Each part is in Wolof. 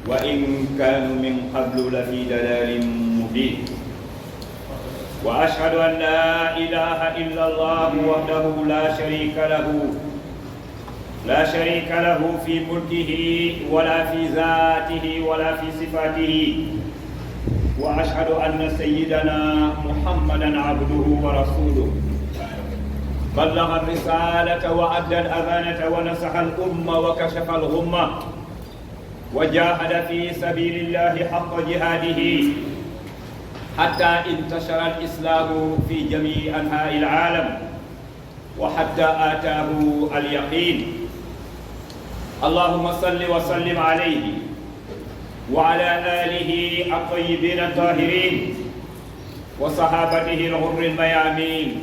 وإن كانوا من قبل لفي ضلال مبين وأشهد أن لا إله إلا الله وحده لا شريك له في ملكه ولا في ذاته ولا في صفاته وأشهد أن سيدنا محمدا عبده ورسوله بلغ الرسالة وأدى الأمانة ونصح الأمة وكشف الغمة وجاهد في سبيل الله حق جهاده حتى انتشر الإسلام في جميع أنحاء العالم وحتى آتاه اليقين اللهم صل وسلم عليه وعلى آله الطيبين الطاهرين وصحابته الغر الميامين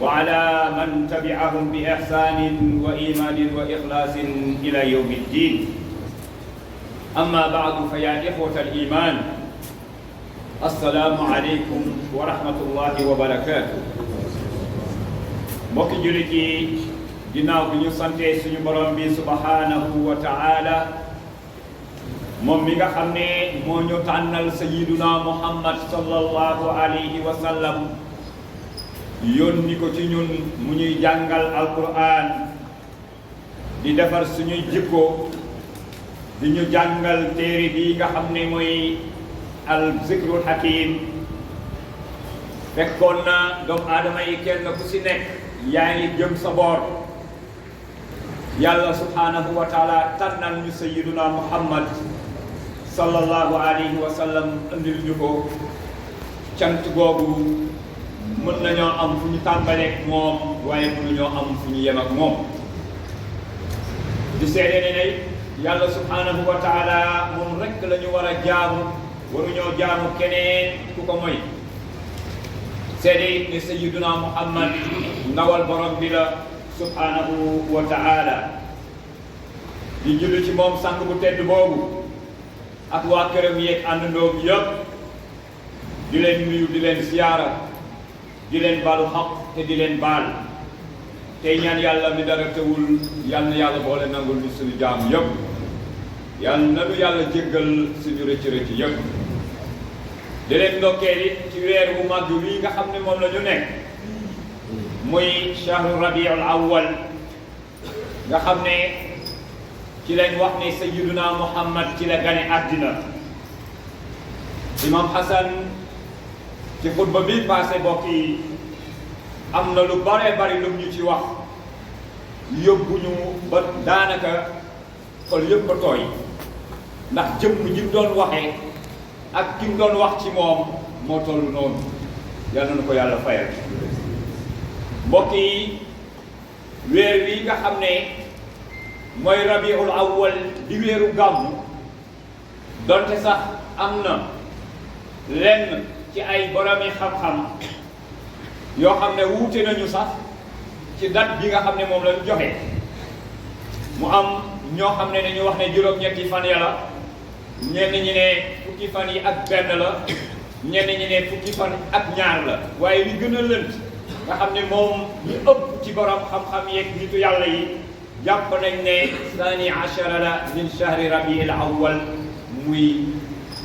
وعلى من تبعهم بإحسان وإيمان وإخلاص إلى يوم الدين أما بعد فيا إخوة الإيمان السلام عليكم ورحمة الله وبركاته mbokki jullit yi ginnaaw bi ñu sante suñu borom bi subhanahu wa ta'ala moom mi nga xam ne moo ñu tànnal sayyiduna Muhammad sallallahu alayhi wa sallam yónni ko ci ñun mu ñuy jàngal alquran di defar suñuy jikko di ñu jàngal téere bi nga xam ne mooy al zikrul hakim fekkoon na doomu aadama yi kenn ku si nekk yaa ngi jëm sa boor yàlla subhanahu wa taala tànnal ñu sayyiduna Muhammad sallallahu alayhi wa sallam andil ñu ko cant googu mën nañoo am fu ñu tàmbaleek moom waaye mënuñoo am fu ñu yem ak moom di seede ne yàlla subhanahu wa taala moom rekk la ñu war a jaamu waruñoo jaamu keneen ku ko moy seede ne sayyiduna Muhammad ndawal borom bi la subhanahu wa taala di julli ci moom sang bu tedd boobu ak waa këram yeeg àndandoom yëpp di leen nuyu di leen siyaara di leen baalu xaq te di leen baal tey ñaan yàlla mi dara tewul yal na yàlla boole nangul ñu suñu jaam yëpp yal na nu yàlla jéggal suñu rëcc-rëcc yëpp di leen ndokkeel it ci weer bu màgg wi nga xam ne moom la ñu nekk muy shahru rabiul awwal nga xam ne ci lañ wax ne sayyiduna Muhammad ci la gane àddina imam Hassan ci xutba bi passé bokk yi am na lu bare bari lu ñu ci wax yóbbuñu ba daanaka xol yëpp a tooy ndax jëmm ji mu doon waxee ak ki mu doon wax ci moom moo toll noonu yal na ko yàlla fayal mbokk yi weer wi nga xam ne mooy rabiul awwal di weeru gàmmu donte sax am na lenn ci ay boromi xam-xam yoo xam ne wuute nañu sax ci date bi nga xam ne moom lañu joxe mu am ñoo xam ne dañu wax ne juróom-ñetti fan ya la ñenn ñi ne fukki fan yi ak benn la ñenn ñi ne fukki fan ak ñaar la waaye li gën a lënt nga xam ne moom ñu ëpp ci borom xam-xam yeeg nitu yàlla yi jàpp nañ ne thani ashara la min shahri rabiil awwal muy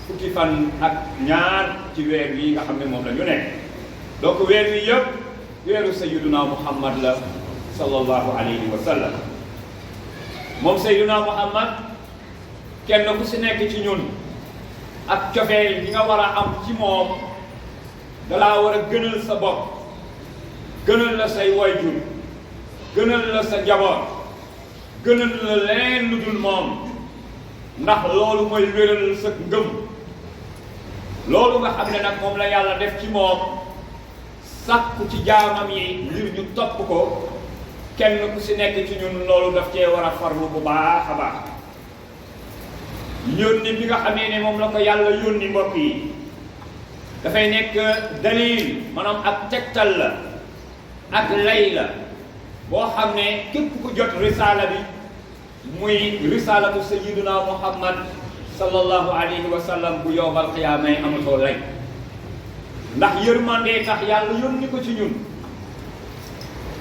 fukki fan ak ñaar ci weer wi nga xam ne moom la ñu nekk donc weer wi yëpp weeru sayyiduna Muhammad la sallallahu alayhi wa sallam moom sayyiduna Muhammad kenn ku si nekk ci ñun ak cofeel bi nga war a am ci moom dalaa war a gënal sa bopp gënal la say wayjur gënal la sa njaboot gënal la leen lu dul moom ndax loolu mooy wéral sa ngëm loolu nga xam ne nag moom la yàlla def ci moom sàkku ci jaamam yi ngir ñu topp ko kenn ku si nekk ci ñun loolu daf cee war a farlu bu baax a baax yónni bi nga xamee ne moom la ko yàlla yónni mbokk yi dafay nekk dalil maanaam ak tegtal la ak lay la boo xam ne képp ku jot risaala bi muy risaalatu sayyiduna Muhammad sallallahu alayhi wa sallam bu yowmal qiyaamay amatoo lay ndax yërmande tax yàlla yónni ko ci ñun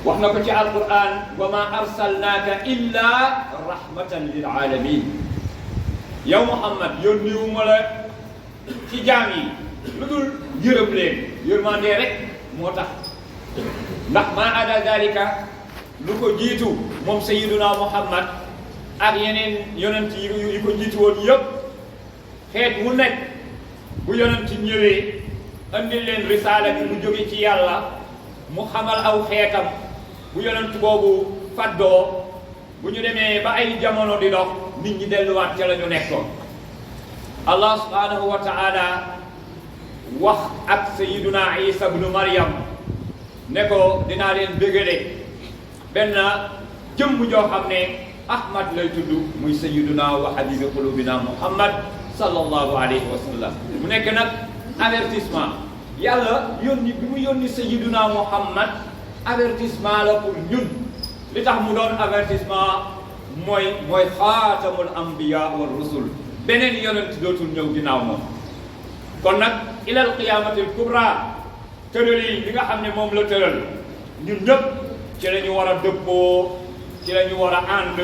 wax na ko ci alquran wa ma arsalnaaka illa rahmatan lil alamin yow Muhammad yónniwuma la ci jaam yi lu dul yërëm leen yërmande rek moo tax ndax maa ada dalika lu ko jiitu moom sayyiduna Muhammad ak yeneen yonent yi ko jiitu woon yëpp xeet mu nekk bu yonent ñëwee andil leen risaala bi mu jóge ci yàlla mu xamal aw xeetam bu yonent boobu faddoo bu ñu demee ba ay jamono di dox nit ñi delluwaat ca la ñu nekkoon Allah subhanahu wa ta'ala wax ak sayyiduna Isa ibnu Maryam ne ko dinaa leen bégale benn jëmm joo xam ne Ahmad lay tudd muy sayyiduna wa habibi qulubina Muhammad sallallahu alayhi wa sallam mu nekk nag avertissement yàlla yónni bi mu yónni sayyiduna Muhammad avertissement la pour ñun li tax mu doon avertissement mooy xaatamul anbiya wa rusul beneen yonent dootul ñëw ginnaaw moom kon nag ilal qiyamatil kubra tëral yi li nga xam ne moom la tëral ñun ñëpp ci la ñu war a dëppoo ci la ñu war a ànd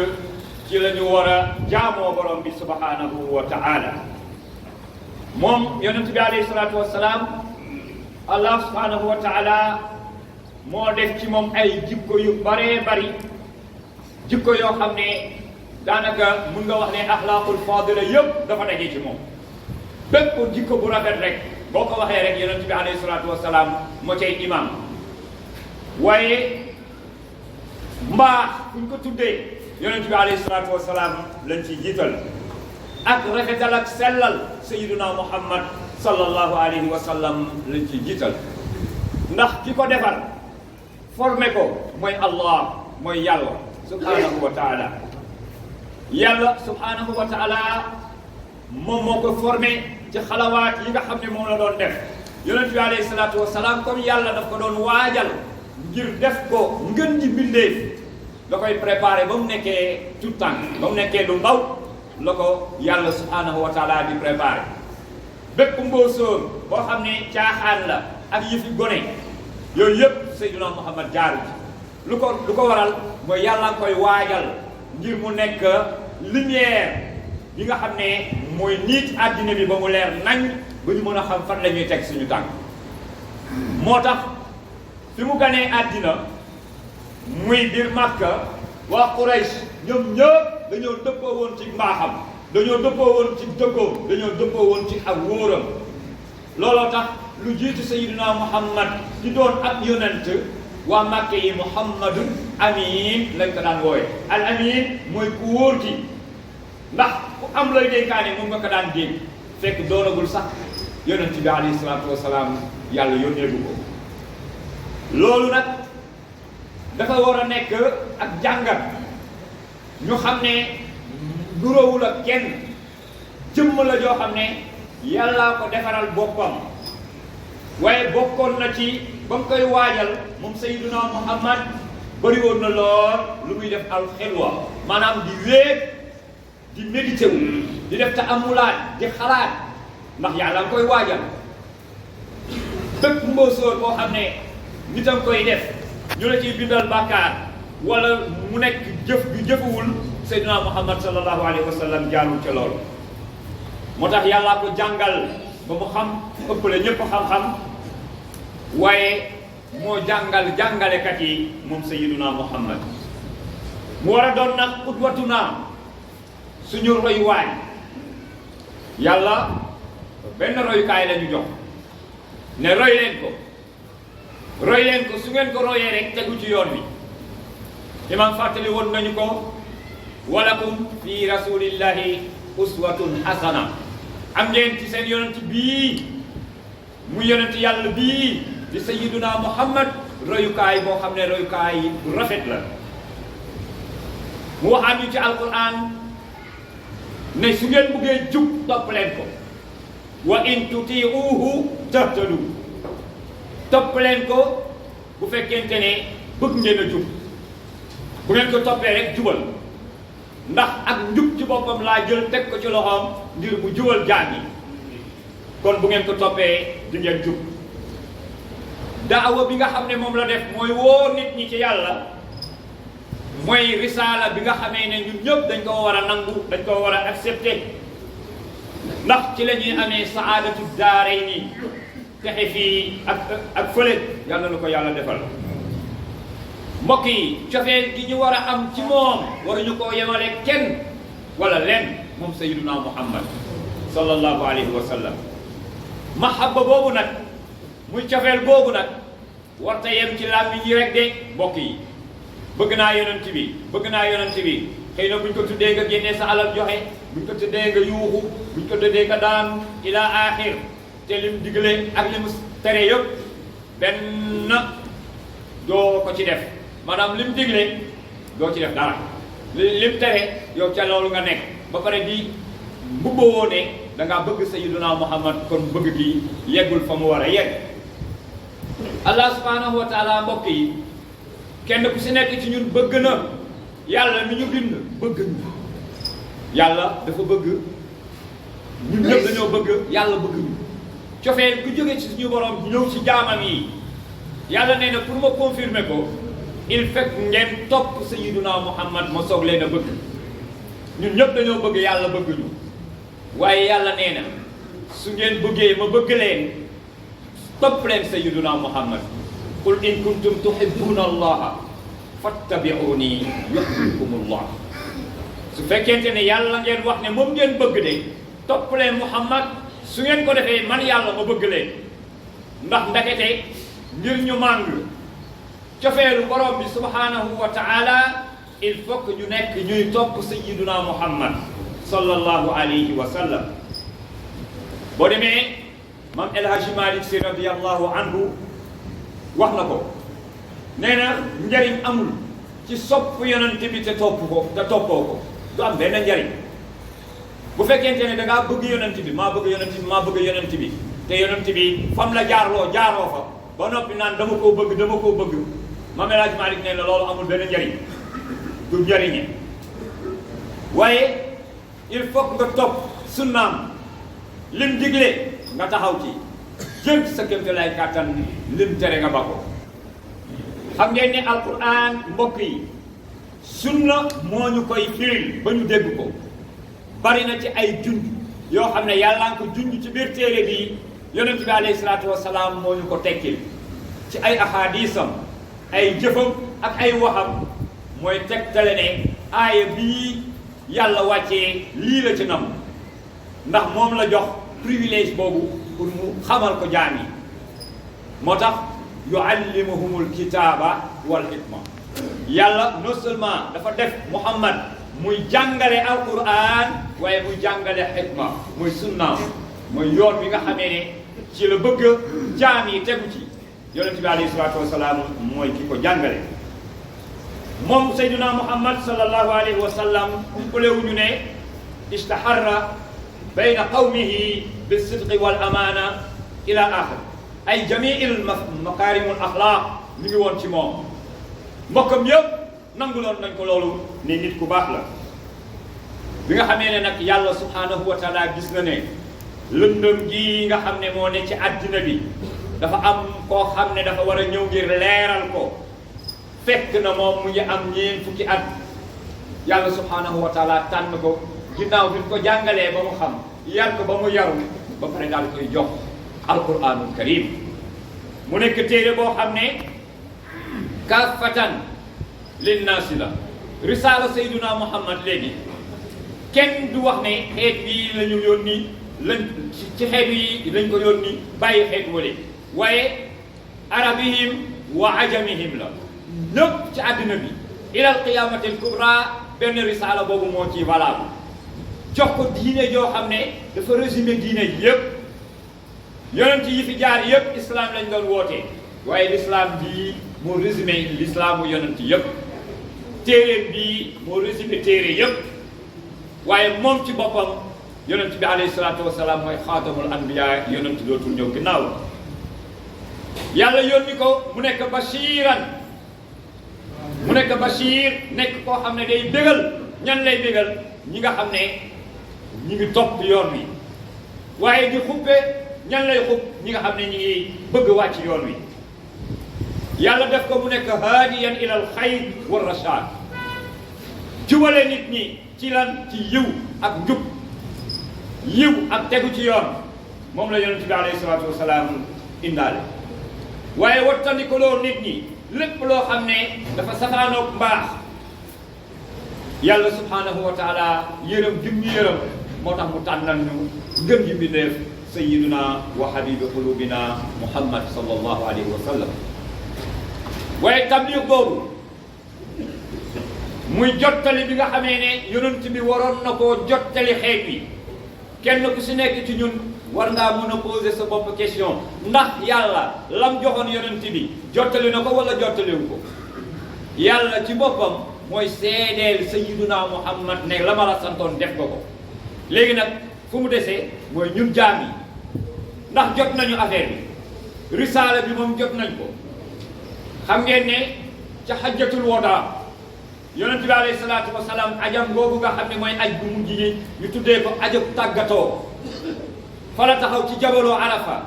ci la ñu war a jaamoo borom bi subhanahu wa ta'ala moom yonent bi alayhi salaatu wassalaam Allah subhanahu wa ta'ala moo def ci moom ay jikko yu baree bari jikko yoo xam ne daanaka mun nga wax ne axlaaqul fadila yëpp dafa daje ci moom bépp jikko bu rafet rek boo ko waxee rek yonent bi alayhi salaatu wassalaam moo cay imam waaye mbaax fu ñu ko tuddee yonent bi alayhi salaatu wassalaam lañ ciy jiital ak rafetal ak sellal sayyiduna Muhammad sallallahu alayhi wa sallam lañ ciy jiital ndax ki ko defar formé ko mooy Allah mooy yàlla subhanahu wa ta'ala yàlla subhanahu wa ta'ala moom moo ko formé ci xalawaat yi nga xam ne moom la doon def yonent bi alayhi salaatu wassalaam comme yàlla daf ko doon waajal ngir def ko ngën ji bindeef da koy préparé ba mu nekkee tout temps ba mu nekkee lu ndaw la ko yàlla subhanahu wa ta'ala di préparé bépp mbóosóor boo xam ne caaxaan la ak yëfi gone yooyu yëpp Seydina Muhammad jaaru ci lu ko waral mooy yàlla nga koy waajal ngir mu nekk lumière bi nga xam ne mooy niit àddina bi ba mu leer nañ ba ñu mën a xam fan la ñuy teg suñu tànk moo tax fi mu ganee àddina muy biir Makka waa Quraysh ñoom ñëpp dañoo dëppoo woon ci mbaaxam dañoo dëppoo woon ci dëkkoom dañoo dëppoo woon ci ak wóoram looloo tax lu jiitu Sayyidina Muhammad di doon ak yonent waa Makka yi Muhammadun Amin lañ ko daan wooye al Amin mooy ku wóor ki ndax ku am looy dénkaane moom nga ko daan dénk fekk doonagul sax yonent bi alayhi salaatu wasalaam yàlla yónneegu ko loolu nag dafa war a nekk ak jàngat ñu xam ne nuróowul ak kenn jëmm la joo xam ne yàllaa ko defaral boppam waaye bokkoon na ci ba mu koy waajal moom Sayyiduna Muhammad bëri woon na lool lu muy def al xelwa maanaam di wéet di médité wu di def ta'amulaat di xalaat ndax yàlla nga koy waajal bépp mbóosóor boo xam ne nit a nga koy def ñu la ciy bindal bàkkaar wala mu nekk jëf bi jëfuwul Seydina Muhammad sallallahu alayhi wa sallam jaarul ca loolu moo tax yàllaa ko jàngal ba mu xam ëppale ñëpp xam-xam waaye moo jàngalekat yi moom Seydina Muhammad mu war a doon nag qudwatuna suñu royuwaay yàlla benn royukaay la ñu jox ne roy leen ko su ngeen ko royee rek tegu ci yoon bi imam fàttali woon nañu ko walakum fi rasulillahi uswatun hasana am ngeen ci seen yonent bii mu yonent yàlla bii di sayyiduna Muhammad royukaay boo xam ne royukaay bu rafet la mu waxaan ñu ci alquran ne su ngeen buggee jub topp leen ko wa in tuti'uhu tahtadu topp leen ko bu fekkente ne bëgg ngeen a jub bu ngeen ko toppee rek jubal ndax ak njub ci boppam laa jël teg ko ci loxoom ngir bu jubal jaam yi kon bu ngeen ko toppee di ngeen jub daawa bi nga xam ne moom la def mooy woo nit ñi ci yàlla mooy risaala bi nga xamee ne ñun ñëpp dañ ko war a nangu dañ ko war a accepter ndax ci la ñuy amee saadatu daarayni texe fii ak fële yàlla na ko yàlla defal. mbokk yi cofeel gi ñu war a am ci moom waruñu koo yemale kenn wala leen moom sayyiduna muhammad sallallahu alayhi wa sallam. mahabba boobu nag muy cofeel boobu nag warta yem ci làmmiñ yi rek de mbokk yi bëgg naa yonent bi bëgg naa yonent bi xëy na buñ ko tuddee nga génnee sa alal joxe buñ ko tuddee nga yuuxu buñ ko tuddee nga daanu ila axir te lim digle ak li mu tere yëpp benn doo ko ci def maanaam lim digle doo ci def dara lim tere yow ca loolu nga nekk ba pare di mbubboo ne da ngaa bëgg sayyiduna muhammad kon bëgg gi yeggul fa mu war a yegg. allah subhanahu wa taala mbokk yi kenn ku si nekk ci ñun bëgg na yàlla mi ñu bind bëgg ñu yàlla dafa bëgg ñun ñëpp dañoo bëgg yàlla bëgg ñu cofeel bu jógee ci suñu borom ñëw ci jaamam yi yàlla nee na pour ma confirmer ko il faut ngeen topp sayyiduna muhammad ma soog leen a bëgg. ñun ñëpp dañoo bëgg yàlla bëgg ñu waaye yàlla nee na su ngeen bëggee ma bëgg leen topp leen sayyiduna muhammad qul in kuntum tuhibbuna allaha fattabi'uni yuhbibkumullah. su fekkente ne yàlla ngeen wax ne moom ngeen bëgg de topp leen muhammad su ngeen ko defee man yàlla ma bëgg leen ndax ndakete ngir ñu màng cofeelu borom bi subhanahu wa ta'ala il faut que ñu nekk ñuy topp sayyiduna muhammad sallallahu alayhi wa sallam. boo demee mam El Hadji Malick Sy radiyallahu anhu wax na ko nee na njariñ amul ci sopp yonent bi te toppoo ko du am benn njariñ. bu fekkente ne da ngaa bëgg yonent bi maa bëgg yonent bi te yonent bi fam la jaaroo fa ba noppi naan dama koo bëgg mam El Hadji Malick nee na loolu amul benn njariñ du njariñe. waaye il faut nga topp sunnaam lim digle nga taxaw ci jëm ci sa kémte lay kàttan lim tere nga ba ko. xam ngeen ne alquran mbokk yi sunna moo ñu koy firil ba ñu dégg ko bari na ci ay junj yoo xam ne yàlla nga ko junj ci biir téere bi yonent bi alayhi salaatu wasalaam moo ñu ko tekkil ci ay ahadisam ay jëfam ak ay waxam mooy tegtale ne aaya bii yàlla wàccee lii la ci nam ndax moom la jox privilège boobu pour mu xamal ko jaam yi moo tax yuallimuhumul kitaaba wal hikma. yàlla non seulement dafa def muhammad muy jàngale alquran waaye muy jàngale hikma muy sunnaam mooy yoon bi nga xamee ne ci la bëgg jaam yi tegu ci yonent bi alayhi salaatu wasalaam mooy ki ko jàngale. moom sayyiduna muhammad sallallahu alayhi wa sallam umpalewuñu ne istaharra bayna qawmihi bisidqi wal amaana ila axir ay jamiil makaarimul axlaaq mi ngi woon ci moom. mbokkam yëpp nanguloon nañ ko loolu ne nit ku baax la. bi nga xamee ne nag yàlla subhaanahu wa taala gis na ne lëndëm gi nga xam ne moo ne ci àddina bi dafa am koo xam ne dafa war a ñëw ngir leeral ko fekk na moom mu ngi am ñeent fukki at yàlla subhaanahu wa taala tànn ko ginnaaw bi ko jàngalee ba mu xam yar ko ba mu yaru ba pare daal koy jox alquranul karim mu nekk téere boo xam ne kaafatan linnaasi la. risaala sayyiduna muhammad léegi kenn du wax ne xeet bii la ñu yónni lañ ci xeet yi lañ ko yónni bàyyi xeet wale waaye arabihim wa ajamihim la ñëpp ci àddina bi ilal qiyamatil kubra benn risaala boobu moo ci valable jox ko diine joo xam ne dafa résumé diine ji yëpp yonent yi fi jaar yëpp islam lañ doon wootee waaye l'islam bii moo résumé l'islamu yonent yëpp téere bii moo résumé téere yëpp waaye moom ci boppam yonent bi alayhi salaatu wasalaam mooy xaatamul anbiya yonent dootul ñëw ginnaaw yàlla yónni ko mu nekk bashiran mu nekk bashir nekk koo xam ne day bégal ñan lay bégal ñi nga xam ne ñi ngi topp yoon wi waaye di xuppe ñan lay xub ñi nga xam ne ñi ngi bëgg wàcc yoon wi yàlla def ko mu nekk haadiyan ilal xayr wa rashad jubale nit ñi ci lan ci yiw ak njub yiw ak tegu ci yoon moom la yonent bi alayhi salaatu wasalaam indaale. waaye wattandikuloo nit ñi lépp loo xam ne dafa safaanoog mbaax. yàlla subhanahu wa taala yërëm jëm ñu yërëm moo tax mu tànnal ñu gën ji mbindeef sayyiduna wa habibi qulubina muhammad sallallahu alayhi wa sallam. waaye tabliix boobu muy jottali bi nga xamee ne yonent bi waroon na koo jottali xeet wi kenn ku si nekk ci ñun war ngaa mën a poser sa bopp question ndax yàlla lam joxoon yonent bi jottali na ko wala jottaliwu ko. yàlla ci boppam mooy seedeel sayyiduna muhammad ne la ma la santoon def nga ko. léegi nag fu mu desee mooy ñun jaam yi ndax jot nañu affaire bi risaala bi moom jot nañ ko. xam ngeen ne ca xajjatul wadaa yonent bi alayhi salaatu wa salaam ajam googu nga xam ne mooy aj bu mujj gi ñu tuddee ko ajab tàggatoo fa la taxaw ci jabaloo arafa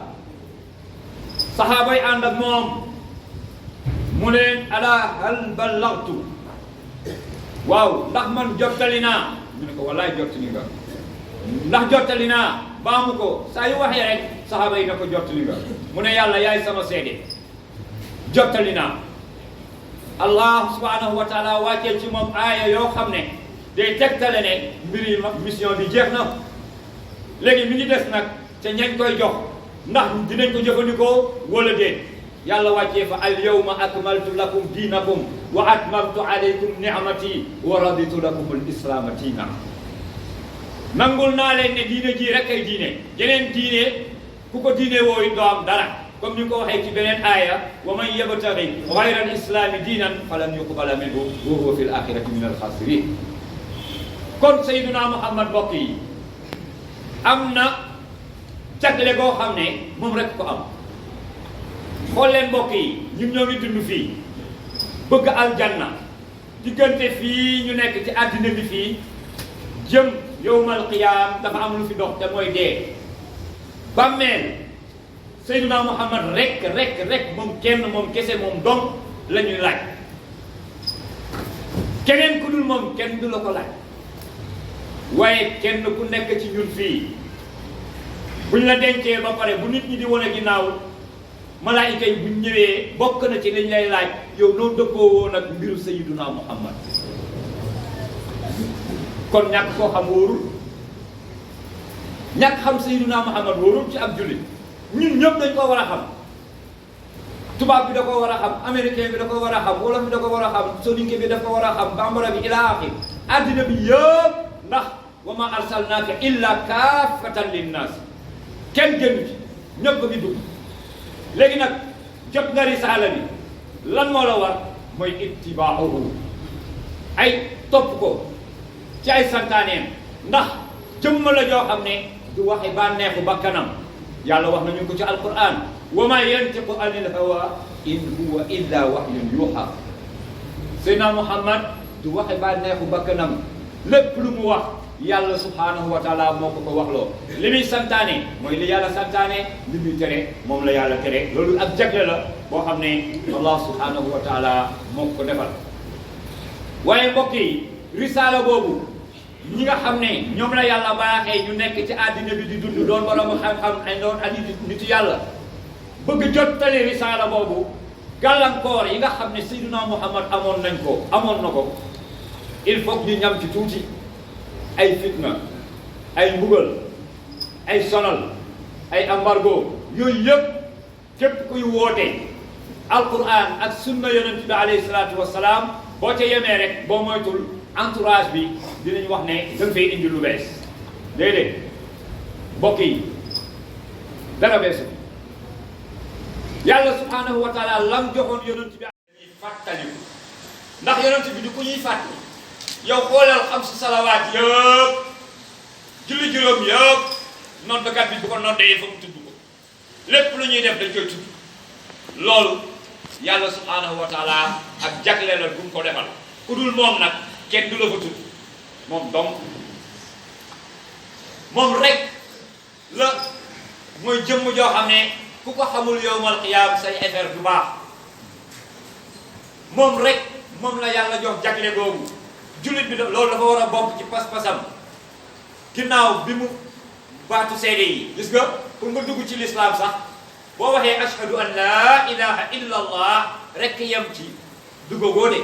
saxaaba yi ànd ak moom mu leen ala hal ballagtu waaw ndax man jottali naa ñu ne ko wallaay jottali nga ndax jottali naa baamu ko saa yu waxee rek saxaaba yi na ko jottali nga mu ne yàlla yaay sama seede jottali naa. allah subhanahu wa taala wàccee ci moom aaya yoo xam ne day tegtale ne mbiri mission bi jeex na léegi mi ngi des nag te ñañ koy jox ndax dinañ ko jëfandikoo wala déet. yàlla wàccee fa al yawma akmaltu lakum diinakum wa atmamtu alaykum ni'mati wa raditu lakum al islaama diina. nangul naa leen ne diine ji rek ay diine jeneen diine ku ko diine wooyu doo am dara. comme ni ko waxee ci beneen aaya wa man yabtaghi ghayra al-islami diinan falan yuqbala minhu wa huwa fi al-akhirati min al-khasirin. kon Seydina Muhammad mbokk yi am na jagle goo xam ne moom rek ko am. xool leen mbokk yi ñun ñoo ngi dund fii bëgg aljanna diggante fii ñu nekk ci àddina bi fii jëm yawmal qiyaam dafa am lu fi dox te mooy dee. bàmmeel Seydina Muhammad rek moom kenn moom kese moom dong la ñuy laaj. keneen ku dul moom kenn du la ko laaj. waaye kenn ku nekk ci ñun fii buñ la dencee ba pare bu nit ñi di wane ginnaaw malaayika yi buñ ñëwee bokk na ci liñ lay laaj yow noo dëppoo woon ak mbiru Seydina Muhammad. kon ñàkk koo xam wóorul ñàkk xam Seydina Muhammad wóorul ci ab jullit. ñun ñëpp dañ ko war a xam tubaab bi da ko war a xam américain bi da ko war a xam wolof bi da ko war a xam soninke bi da ko war a xam bambara bi ila axir addina bi yëpp ndax wa ma arsalnaaka illa kaafatan linnaas kenn génn ci ñëpp ngi dugg. léegi nag jot nga risaala bi lan moo la war mooy ittibaahu ay topp ko ci ay santaaneem ndax jëmm la joo xam ne du waxe bànneexu bakkanam. yàlla wax nañu ko ci alquran wa ma yantiqu anil hawa in huwa illa wahyun yuha. Seydina Muhammad du waxe bànneexu bakkanam lépp lu mu wax yàlla subhanahu wa taala moo ko waxloo. li muy santaane mooy li yàlla santaane li muy tere moom la yàlla tere. loolu ak jagle la boo xam ne Allah subhanahu wa taala moo ko defal. waaye mbokk yi risaala boobu ñi nga xam ne ñoom la yàlla baaxee ñu nekk ci àddina bi di dund doon borom xam-xam ay doon ay nitu yàlla bëgg jottali risaala boobu gàllankoor yi nga xam ne Seydina Muhammad amoon na ko il faut ñu ñam ci tuuti ay fitna ay mbugal ay sonal ay embargo yooyu yëpp képp kuy woote alquran ak sunna yonent bi alayhi salaatu wassalaam boo ca yemee rek boo moytul entourage bi dinañ wax ne danga fay indi lu bees. déedéet mbokk yi dara beesu yàlla subhanahu wa taala lam joxoon yonent bi ñuy fàttaliku ndax yonent bi du ko ñuy fàttali. yow xoolal xam si salawaat yëpp julli juróom yëpp noddkat bi bu ko noddee fa mu tudd ko lépp lu ñuy def dañ koy tudd. loolu yàlla subhanahu wa taala ak jagle la bu mu ko defal. ku dul moom nag kenn du la fa tudd moom donc moom rek la mooy jëmm joo xam ne ku ko xamul yowmal qiyaam say affaire du baax. moom rek moom la yàlla jox jagle googu jullit bi loolu dafa war a bokk ci pas-pasam ginnaaw bi mu baatu seede yi gis nga pour nga dugg ci lislaam sax boo waxee ashhadu an laa ilaha illa allah rek yem ci duggagoo de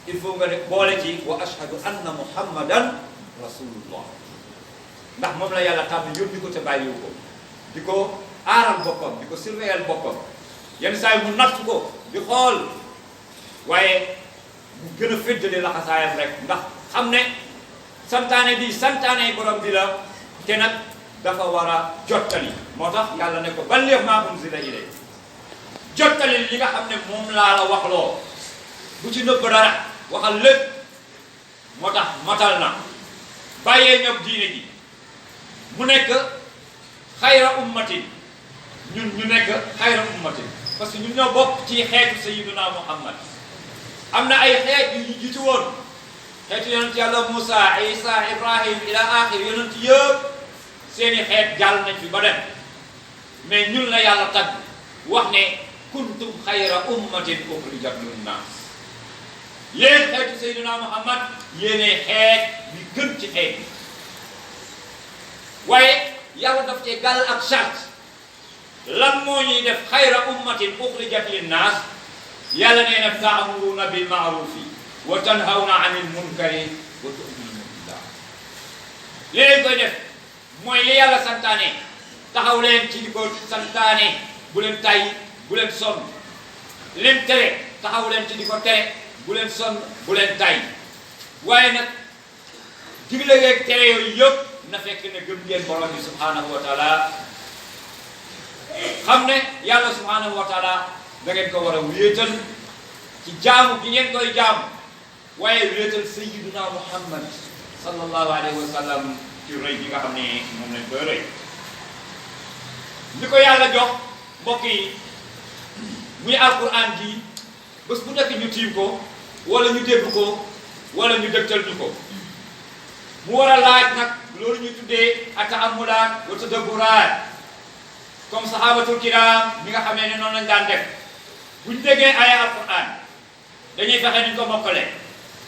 il faut nga ne boole ci wa ashhadu anna muhammadan rasulullah ndax moom la yàlla tànn yóbbi ko te bàyyiwu ko di ko aaral boppam di ko surveiller boppam yenn saa yi mu natt ko di xool waaye mu gën a féddale laxasaayam rek ndax xam ne santaane bi santaane borom bi la te nag dafa war a jottali moo tax yàlla ne ko balligh maa unzila ilayk jottali li nga xam ne moom laa la waxloo bu ci nëbb dara waxal lépp moo tax matal na bàyyee ñoom diine ji mu nekk xayra ummatin ñun ñu nekk xayra ummatin parce que ñun ñoo bokk ci xeetu sayyiduna Muhammad am na ay xeet yu ñu jiitu woon xeetu yonent yàlla Moussa Isa Ibrahim ila axir yonent yëpp seeni xeet jàll nañ fi ba dem mais ñun la yàlla tagg wax ne kuntum xayra ummatin uxrijat linnaas yéen xeetu sayyiduna Muhammad yéenee xeet bi gën ci xeet yi waaye yàlla daf cee gàll ak charte lan moo ñuy def xayra ummatin uxrijat linnaas yàlla nee na ta'muruna bil ma'rufi wa tanhawna 'anil munkari wa tu'minuna billah li leen koy def mooy li yàlla santaane taxaw leen ci di ko santaane bu leen tàyyi bu leen sonn lim tere taxaw leen ci di ko tere bu leen sonn bu leen tàyyi waaye nag digle yeeg tere yooyu yëpp na fekk ne gëm ngeen borom bi subhanahu wa taala xam ne yàlla subhanahu wa taala da ngeen ko war a wéetal ci jaamu bi ngeen koy jaamu waaye wéetal sayyiduna Muhammad sallallahu alayhi wa sallam ci rëy bi nga xam ne moom lañ koy rëy li ko yàlla jox mbokk yi muy alquran ji bés bu nekk ñu tiim ko wala ñu dégg ko wala ñu dëgtal ñu ko mu war a laaj nag loolu ñu tuddee ata'ammulaat wa tadabburaat comme sahabatul kiram mi nga xamee ne noonu lañ daan def buñ déggee aya alquran dañuy fexe niñ ko mokkalee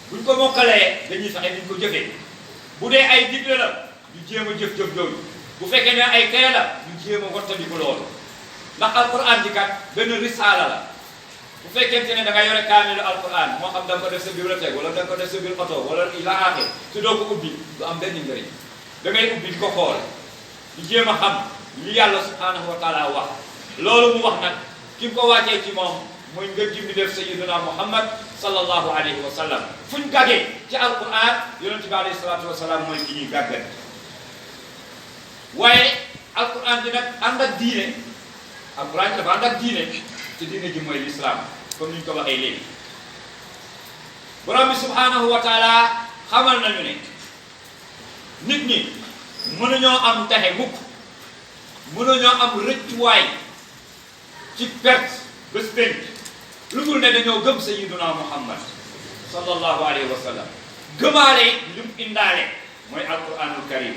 buñ ko mokkalee dañuy fexe niñ ko jëfee bu dee ay digle la ñu jéem a jëf-jëf jooju bu fekkee ne ay tere la ñu jéem a wattandiku loolu ndax alquran ji kat benn risaala la bu fekkente ne da nga yore kaamilu alquran moo xam da nga ko def sa bibliothèque wala da nga ko def sa biir oto wala ila axir te doo ko ubbi du am benn njëriñ da ngay ubbi di ko xool di jéem a xam li yàlla subhanahu wa taala wax loolu mu wax nag ki ko wàccee ci moom mooy nga jim di def sayyiduna Muhammad sallallahu alayhi wa sallam fuñ gàggee ci alquran yonent bi alayhi salatu wasalaam mooy ki ñuy gàggat waaye alquran di nag ànd ak diine alquran dafa ànd ak diine te diine ji mooy l'islam comme ni ñu ko waxee léegi borom bi subhanahu wa taala xamal nañu ne nit ñi mënuñoo am taxe mukk mënuñoo am rëccuwaay ci perte bés penc lu dul ne dañoo gëm sayyiduna Muhammad sallallahu alayhi wa sallam gëmaale li mu indaale mooy alquranul karim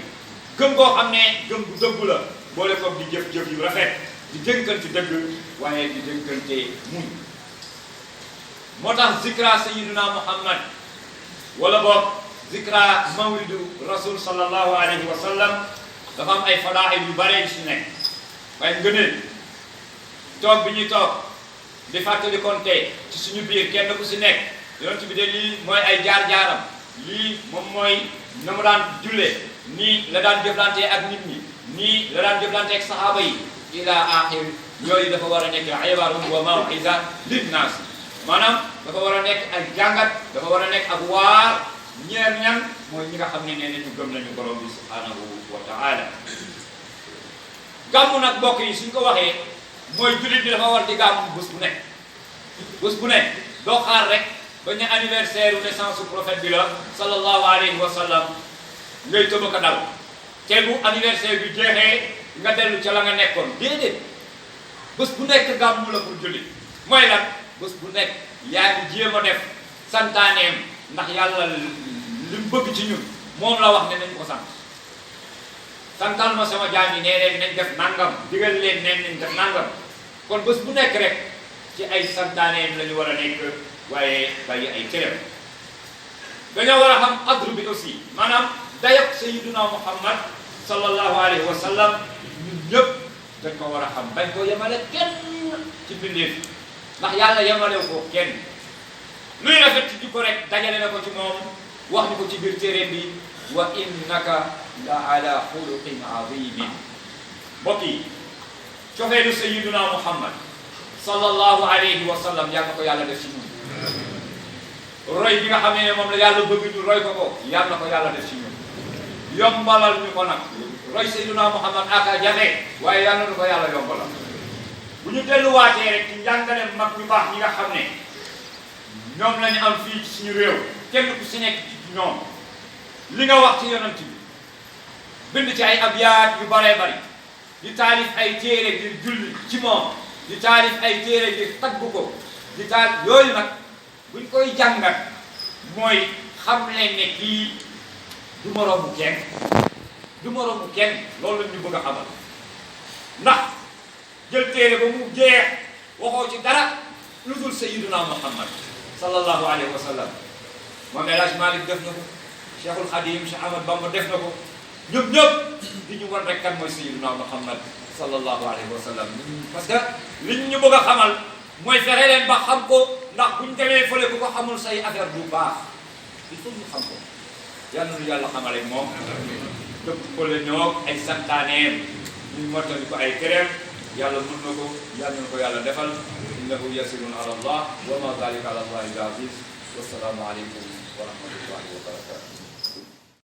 gëm koo xam ne gëm bu dëggu la boole ko di jëf-jëf yu rafet di dénkante dëgg waaye di dénkante muñ moo tax zikra sayyiduna Muhammad wala boog zikra mawlidu rasul sallallahu alayhi wa sallam dafa am ay fadaa'il yu bare ci nekk waaye ngëneel toog bi ñuy toog di fàttali konte ci suñu biir kenn ku si nekk yonent bi de lii mooy ay jaar-jaaram lii moom mooy na mu daan jullee nii la daan jëflante ak nit ñi nii la daan jëflante ak saxaaba yi ila axir yooyu dafa war a nekk ibaratun wa maw'iza linnaas maanaam dafa war a nekk ak jàngat dafa war a nekk ak waar ñeer ñan mooy ñi nga xam ne nee nañu gëm nañu borom bi subhanahu wa ta'ala gàmmu nag mbokk yi suñ ko waxee mooy jullit bi dafa war di gàmmu bés bu nekk doo xaar rek ba ñu anniversaire u naissance su prophète bi la sallallahu alayhi wa sallam ngay tëb a dal te bu anniversaire bi jeexee nga dellu ca la nga nekkoon déedéet bés bu nekk gàmmu la pour jullit mooy lan bés bu nekk yaa ngi jéem a def santaaneem ndax yàlla li mu bëgg ci ñun moom la wax ne nañ ko sant santal ma sama jaam yi nee leen nañ def nangam digal leen neen nañ def nangam kon bés bu nekk rek ci ay santaaneem la ñu war a nekk waaye bàyyi ay tereem dañoo war a xam adru bi aussi maanaam dayab sayyiduna Muhammad sallallahu alayhi wa sallam ñun ñëpp dañ ko war a xam bañ ko yemale kenn ci bindeef ndax yàlla yemalew ko kenn luy rafet ci jikko rek dajale na ko ci moom wax ñu ko ci biir téere bi wa innaka la ala xuluqin azimin. mbokk yi cofeelu sayyiduna Muhammad sallallahu alayhi wa sallam yàlla na ko yàlla def ci ñun roy bi nga xam ne moom la yàlla bëgg ñu roy ko yàlla na ko yàlla def ci ñun yombalal ñu ko nag roy sayyiduna Muhammad aka jafe waaye yàlla na ko yàlla yombalal bu ñu delluwaatee rek ci njàngale mag ñu baax ñi nga xam ne ñoom lañu am fii ci suñu réew kenn ku si nekk ci ñoom li nga wax ci yonent bi bind ci ay abyaat yu baree bari di taalif ay téere di julli ci moom di taalif ay téere di tagg ko di taal yooyu nag buñ koy jàngat mooy xam leen ne kii du moroomu kenn du moroomu kenn loolu la ñu bëgg a xamal ndax jël téere ba mu jeex waxoo ci dara lu dul sayyiduna Muhammad sallallahu alayhi wa sallam moom El Hadj Malick def na ko Cheikhul Khadim Cheikh Ahmad Bamba def na ko ñëpp ñëpp di ñu wan rek kan mooy sayyiduna Muhammad sallallahu alayhi wa sallam parce que liñ ñu bëgg a xamal mooy fexe leen ba xam ko ndax buñ demee fële ku ko xamul say affaire du baax il faut ñu xam ko yàlla nu yàlla xamale moom dëpp ko la ñoo ay santaaneem ñu mottali ko ay tereem yàlla mën na ko yàlla na ko yàlla defal innahu yasirun ala allah wa ma zalika ala allahi bi aziz wassalaamu aleykum wa rahmatullahi wa barakatuh